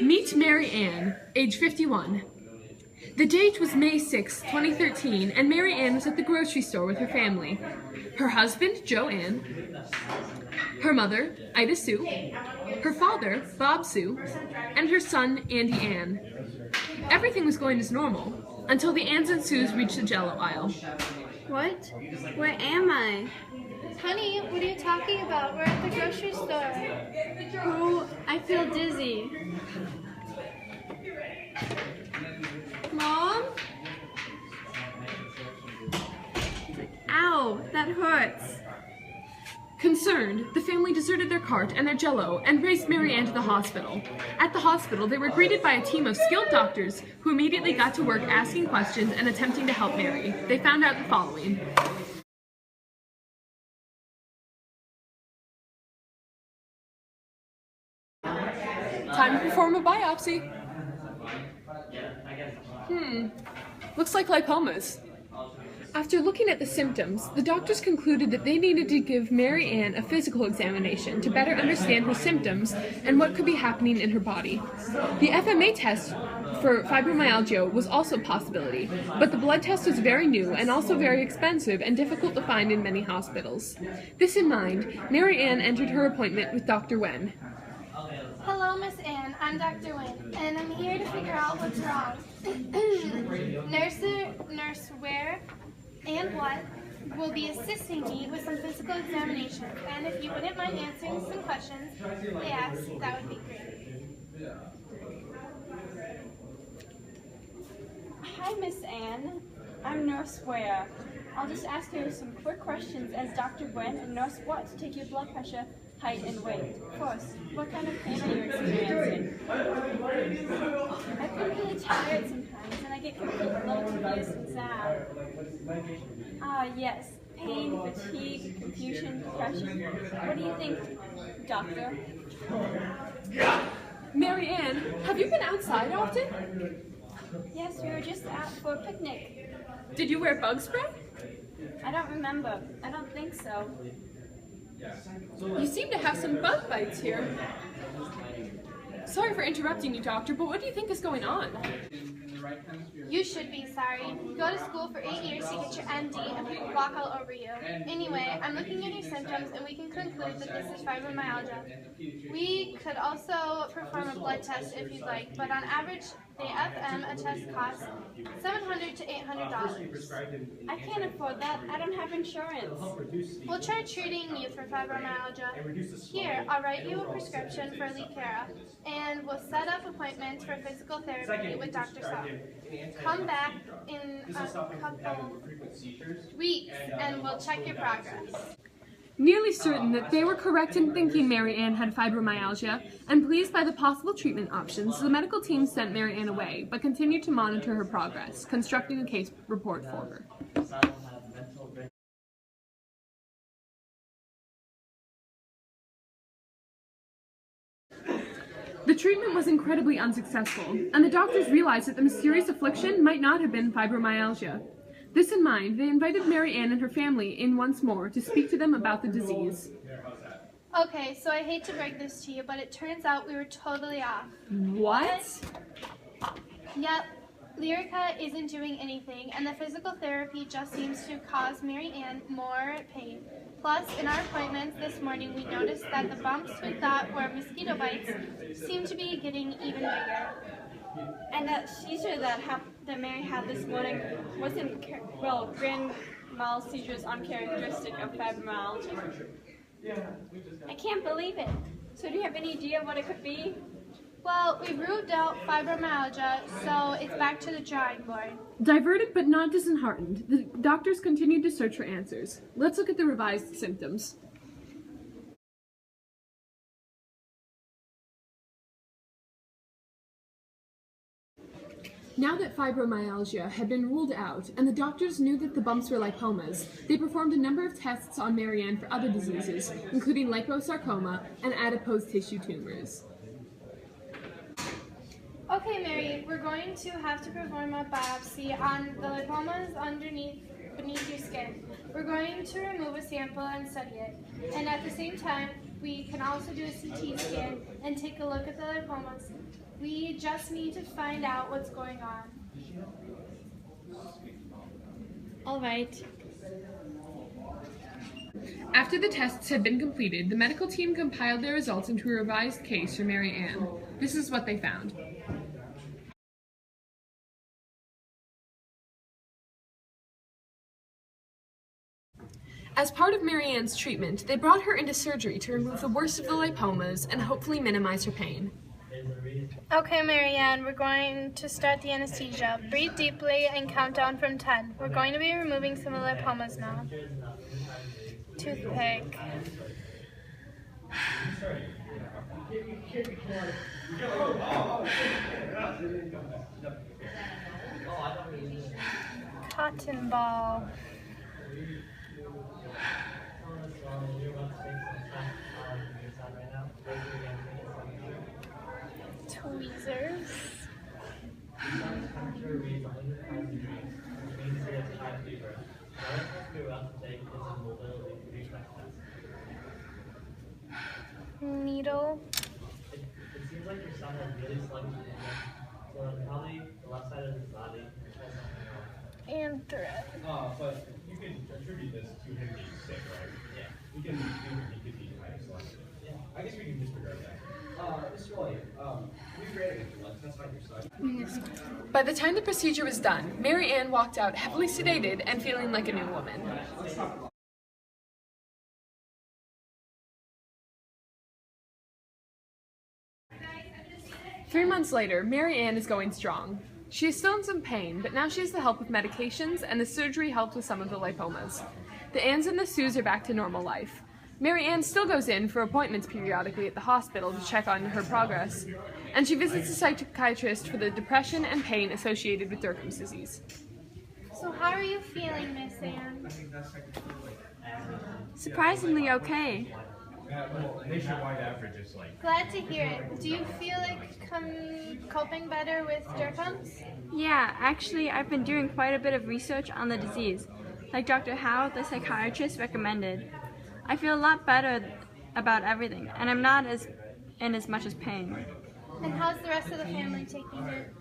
Meet Mary Ann, age 51. The date was May 6, 2013, and Mary Ann was at the grocery store with her family. Her husband, Joanne, her mother, Ida Sue, her father, Bob Sue, and her son, Andy Ann. Everything was going as normal, until the Anns and Sues reached the Jell-O aisle. What? Where am I? Honey, what are you talking about? We're at the grocery store. Oh, I feel dizzy. Mom? Ow, that hurts. Concerned, the family deserted their cart and their Jell-O and raced Mary Ann to the hospital. At the hospital, they were greeted by a team of skilled doctors who immediately got to work asking questions and attempting to help Mary. They found out the following. Time to perform a biopsy. Looks like lipomas. After looking at the symptoms, the doctors concluded that they needed to give Mary Ann a physical examination to better understand her symptoms and what could be happening in her body. The FMA test for fibromyalgia was also a possibility, but the blood test was very new and also very expensive and difficult to find in many hospitals. This in mind, Mary Ann entered her appointment with Dr. Wen. Hello, Miss Ann. I'm Dr. Wynn, and I'm here to figure out what's wrong. Nurse Ware and what will be assisting me with some physical examinations, and if you wouldn't mind answering some questions they asked, that would be great. Hi, Miss Ann. I'm Nurse Ware. I'll just ask you some quick questions as Dr. Wen and Nurse Watt to take your blood pressure, height, and weight. First, what kind of pain are you experiencing? I've been really tired sometimes, and I get a little confused and sad. Yes. Pain, fatigue, confusion, depression. What do you think, doctor? Mary Ann, have you been outside often? Yes, we were just out for a picnic. Did you wear bug spray? I don't remember. I don't think so. You seem to have some bug bites here. Sorry for interrupting you, doctor, but what do you think is going on? You should be sorry. Go to school for 8 years to get your MD, and people walk all over you. Anyway, I'm looking at your symptoms, and we can conclude that this is fibromyalgia. We could also perform a blood test if you'd like, but on average, the FM a test costs $700 to $800. I can't afford that. I don't have insurance. We'll try treating you for fibromyalgia. Here, I'll write you a prescription for Lecura, and we'll set up appointments for physical therapy with Dr. Saw. Come back in a couple weeks, and we'll check your progress. Nearly certain that they were correct in thinking Mary Ann had fibromyalgia, and pleased by the possible treatment options, the medical team sent Mary Ann away, but continued to monitor her progress, constructing a case report for her. The treatment was incredibly unsuccessful, and the doctors realized that the mysterious affliction might not have been fibromyalgia. This in mind, they invited Mary Ann and her family in once more to speak to them about the disease. Okay, so I hate to break this to you, but it turns out we were totally off. What? Yep, Lyrica isn't doing anything, and the physical therapy just seems to cause Mary Ann more pain. Plus, in our appointments this morning, we noticed that the bumps we thought were mosquito bites seem to be getting even bigger. And that seizure that Mary had this morning wasn't, grand mal seizure is uncharacteristic of fibromyalgia. I can't believe it. So do you have any idea what it could be? Well, we ruled out fibromyalgia, so it's back to the drawing board. Diverted but not disheartened, the doctors continued to search for answers. Let's look at the revised symptoms. Now that fibromyalgia had been ruled out, and the doctors knew that the bumps were lipomas, they performed a number of tests on Mary Ann for other diseases, including liposarcoma and adipose tissue tumors. Okay, Mary, we're going to have to perform a biopsy on the lipomas beneath your skin. We're going to remove a sample and study it. And at the same time, we can also do a CT scan and take a look at the lipomas. We just need to find out what's going on. All right. After the tests had been completed, the medical team compiled their results into a revised case for Mary Ann. This is what they found. As part of Mary Ann's treatment, they brought her into surgery to remove the worst of the lipomas and hopefully minimize her pain. Okay, Mary Ann, we're going to start the anesthesia. Breathe deeply and count down from 10. We're going to be removing some of the lipomas now. Toothpick. Cotton ball. Tweezers. Needle. It seems like your son has really sluggish movement, so probably the left side of his body has something wrong. And thread. But you can attribute this to him being sick, right? Yeah. We can think he could be hyperselective. Yeah. I guess we can disregard that. Mr. William, we graded a blood test on your side. By the time the procedure was done, Mary Ann walked out heavily sedated and feeling like a new woman. Let's talk about 3 months later, Mary Ann is going strong. She is still in some pain, but now she has the help with medications, and the surgery helped with some of the lipomas. The Anns and the Sues are back to normal life. Mary Ann still goes in for appointments periodically at the hospital to check on her progress, and she visits a psychiatrist for the depression and pain associated with Derkham's disease. So how are you feeling, Miss Ann? Surprisingly okay. well, nationwide average is like. Glad to hear it. Do you feel like coping better with Derkham's? Yeah, actually, I've been doing quite a bit of research on the disease, like Dr. Howe, the psychiatrist, recommended. I feel a lot better about everything, and I'm not in as much as pain. And how's the rest of the family taking it?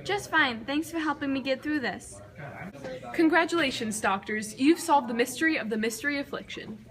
Just fine. Thanks for helping me get through this. Congratulations, doctors. You've solved the mystery of the mystery affliction.